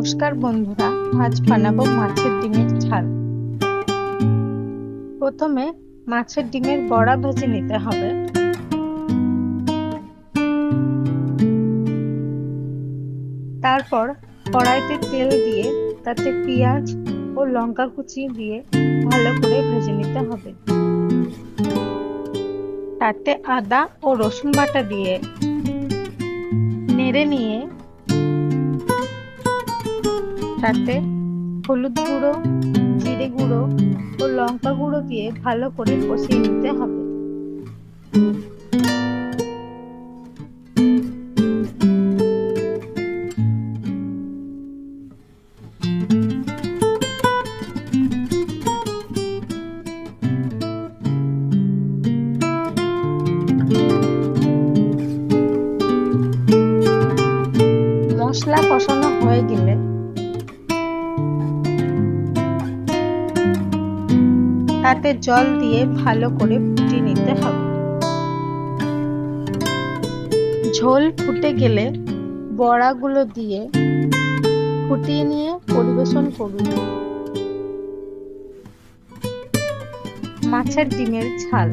নমস্কার বন্ধুরা, আজ বানাবো মাছের ডিমের ঝাল। প্রথমে মাছের ডিমের বড়া ভেজে নিতে হবে। তারপর কড়াইতে তেল দিয়ে তাতে পেঁয়াজ ও লঙ্কা কুচি দিয়ে ভালো করে ভেজে নিতে হবে। তাতে আদা ও রসুন বাটা দিয়ে নেড়ে নিয়ে তাতে হলুদ গুঁড়ো, জিরে গুঁড়ো ও লঙ্কা গুঁড়ো দিয়ে ভালো করে কষিয়ে নিতে হবে। মশলা কষানো হয়ে গেলে তাতে জল দিয়ে ভালো করে ফুটিয়ে নিতে হবে। ঝোল ফুটে গেলে বড়াগুলো দিয়ে ফুটিয়ে নিয়ে পরিবেশন করুন। মাছের ডিমের ঝাল।